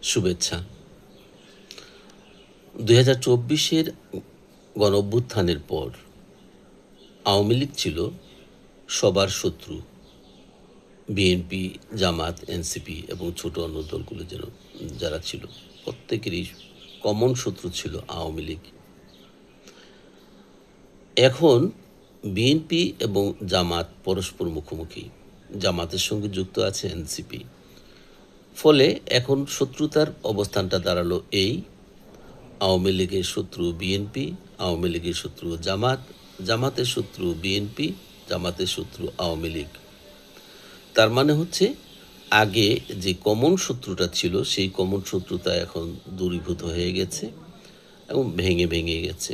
শুভেচ্ছা। ২০২৪-এর গণঅভ্যুত্থানের পর আওয়ামী লীগ ছিল সবার শত্রু। বিএনপি, জামাত, এনসিপি এবং ছোট অন্য দলগুলো যারা ছিল, প্রত্যেকেরই কমন শত্রু ছিল আওয়ামী লীগ। এখন বিএনপি এবং জামাত পরস্পর মুখোমুখি। জামাতের সঙ্গে যুক্ত আছে এনসিপি। ফলে এখন শত্রুতার অবস্থানটা দাঁড়ালো এই: আওয়ামী লীগের শত্রু বিএনপি, আওয়ামী লীগের শত্রু জামাত, জামাতের শত্রু বিএনপি, জামাতের শত্রু আওয়ামী লীগ। তার মানে হচ্ছে আগে যে কমন শত্রুটা ছিল সেই কমন শত্রুতা এখন দূরীভূত হয়ে গেছে এবং ভেঙে ভেঙে গেছে।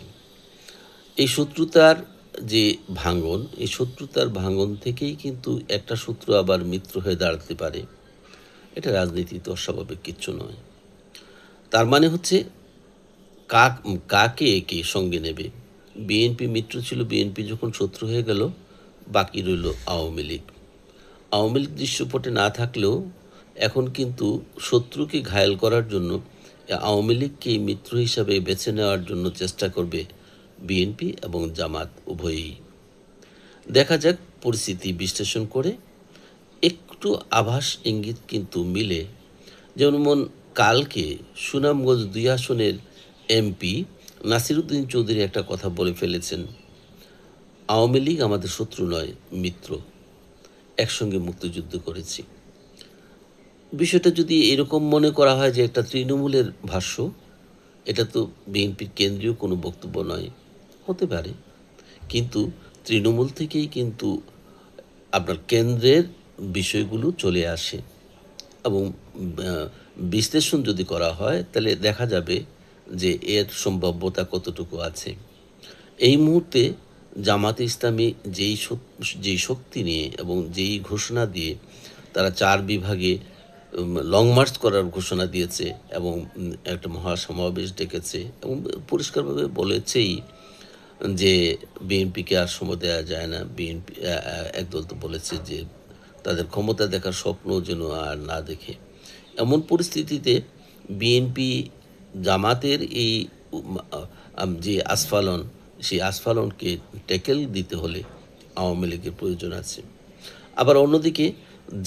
এই শত্রুতার যে ভাঙন, এই শত্রুতার ভাঙন থেকেই কিন্তু একটা শত্রু আবার মিত্র হয়ে দাঁড়াতে পারে। এটা রাজনীতিতে অস্বাভাবিক কিচ্ছু নয়। তার মানে হচ্ছে কাকে কে সঙ্গে নেবে। বিএনপি মিত্র ছিল, বিএনপি যখন শত্রু হয়ে গেল, বাকি রইল আওয়ামী লীগ। আওয়ামী লীগ দৃশ্যপটে না থাকলেও এখন কিন্তু শত্রুকে ঘায়েল করার জন্য আওয়ামী লীগকে মিত্র হিসাবে বেছে নেওয়ার জন্য চেষ্টা করবে বিএনপি এবং জামাত উভয়ই। দেখা যাক, পরিস্থিতি বিশ্লেষণ করে একটু আভাস ইঙ্গিত কিন্তু মিলে। যেমন কালকে সুনামগঞ্জ ২ আসনের এমপি নাসিরউদ্দিন চৌধুরী একটা কথা বলে ফেলেছেন, আওয়ামী লীগ আমাদের শত্রু নয়, মিত্র, একসঙ্গে মুক্তিযুদ্ধ করেছি। বিষয়টা যদি এরকম মনে করা হয় যে একটা তৃণমূলের ভাষ্য, এটা তো বিএনপির কেন্দ্রীয় কোনো বক্তব্য নয়, হতে পারে, কিন্তু তৃণমূল থেকেই কিন্তু আপনার কেন্দ্রের বিষয়গুলো চলে আসে এবং বিশ্লেষণ যদি করা হয় তাহলে দেখা যাবে যে এর সম্ভাব্যতা কতটুকু আছে। এই মুহূর্তে জামাতে ইসলামী যেই শক্তি নিয়ে এবং যেই ঘোষণা দিয়ে তারা 4 বিভাগে লং মার্চ করার ঘোষণা দিয়েছে এবং একটা মহাসমাবেশ ডেকেছে এবং পরিষ্কারভাবে বলেছেই যে বিএনপিকে আর সময় দেওয়া যায় না। বিএনপি একদল তো বলেছে যে তাদের ক্ষমতা দেখার স্বপ্ন যেন আর না দেখে। এমন পরিস্থিতিতে বিএনপি জামাতের এই যে আস্ফালন, সেই আস্ফালনকে ট্যাকেল দিতে হলে আওয়ামী লীগের প্রয়োজন আছে। আবার অন্যদিকে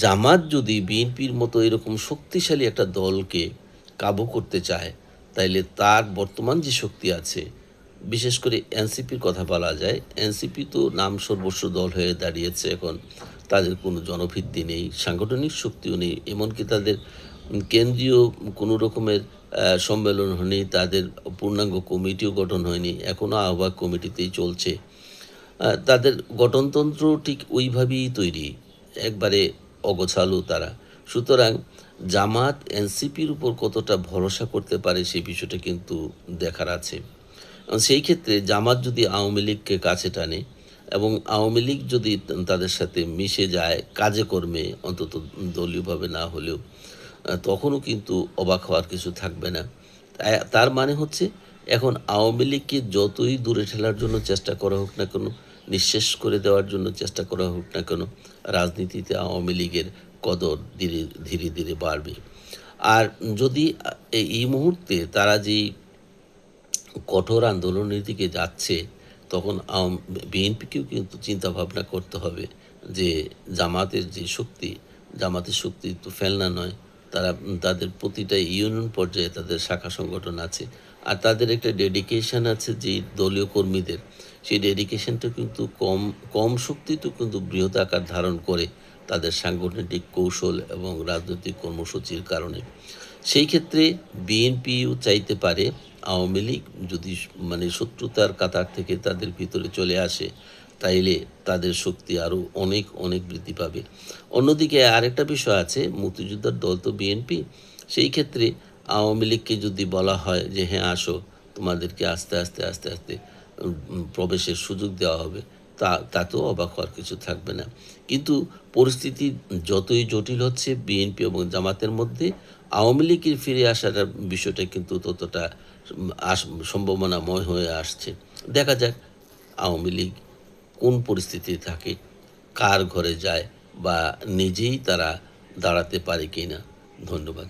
জামাত যদি বিএনপির মতো এরকম শক্তিশালী একটা দলকে কাবু করতে চায়, তাইলে তার বর্তমান যে শক্তি আছে, বিশেষ করে এনসিপির কথা বলা যায়, এনসিপি তো নাম সর্বস্ব দল হয়ে দাঁড়িয়েছে এখন। তাদের কোনো জনভিত্তি নেই, সাংগঠনিক শক্তিও নেই, এমনকি তাদের কেন্দ্রীয় কোনো রকমের সম্মেলন হয়নি, তাদের পূর্ণাঙ্গ কমিটিও গঠন হয়নি, এখনও আহ্বায়ক কমিটিতেই চলছে। তাদের গঠনতন্ত্র ঠিক ওইভাবেই তৈরি, একবারে অগোছালো তারা। সুতরাং জামাত এনসিপির উপর কতটা ভরসা করতে পারে সেই বিষয়টা কিন্তু দেখার আছে। সেই ক্ষেত্রে জামাত যদি আওয়ামী লীগকে কাছে টানে এবং আওয়ামী লীগ যদি তাদের সাথে মিশে যায় কাজে কর্মে, অন্তত দলীয়ভাবে না হলেও, তখনও কিন্তু অবাক হওয়ার কিছু থাকবে না। তার মানে হচ্ছে এখন আওয়ামী লীগকে যতই দূরে ঠেলার জন্য চেষ্টা করা হোক না কেন, নিঃশেষ করে দেওয়ার জন্য চেষ্টা করা হোক না কেন, রাজনীতিতে আওয়ামী লীগের কদর ধীরে ধীরে ধীরে বাড়বে। আর যদি এই মুহূর্তে তারা যেই কঠোর আন্দোলনের দিকে যাচ্ছে, তখন বিএনপিকেও কিন্তু চিন্তা ভাবনা করতে হবে যে জামাতের যে শক্তি, জামাতের শক্তি তো ফেলনা নয়। তাদের প্রতিটা ইউনিয়ন পর্যায়ে তাদের শাখা সংগঠন আছে, আর তাদের একটা ডেডিকেশন আছে যে দলীয় কর্মীদের, সেই ডেডিকেশনটা কিন্তু কম শক্তি তো কিন্তু বৃহৎ আকার ধারণ করে তাদের সাংগঠনিক কৌশল এবং রাজনৈতিক কর্মসূচির কারণে। সেই ক্ষেত্রে বিএনপিও চাইতে পারে আওয়ামী লীগ যদি শত্রুতার কাতার থেকে তাদের ভিতরে চলে আসে, তাইলে তাদের শক্তি আরও অনেক অনেক বৃদ্ধি পাবে। অন্যদিকে আরেকটা বিষয় আছে, মুক্তিযোদ্ধার দল তো বিএনপি, সেই ক্ষেত্রে আওয়ামী লীগকে যদি বলা হয় যে হ্যাঁ আসো, তোমাদেরকে আস্তে আস্তে আস্তে আস্তে প্রবেশের সুযোগ দেওয়া হবে, তাতেও অবাক হওয়ার কিছু থাকবে না। কিন্তু পরিস্থিতি যতই জটিল হচ্ছে বিএনপি এবং জামাতের মধ্যে, আওয়ামী লীগের ফিরে আসার বিষয়টা কিন্তু ততটা সম্ভাবনাময় হয়ে আসছে। দেখা যাক আওয়ামী লীগ কোন পরিস্থিতিতে থাকে, কার ঘরে যায়, বা নিজেই তারা দাঁড়াতে পারে কিনা। ধন্যবাদ।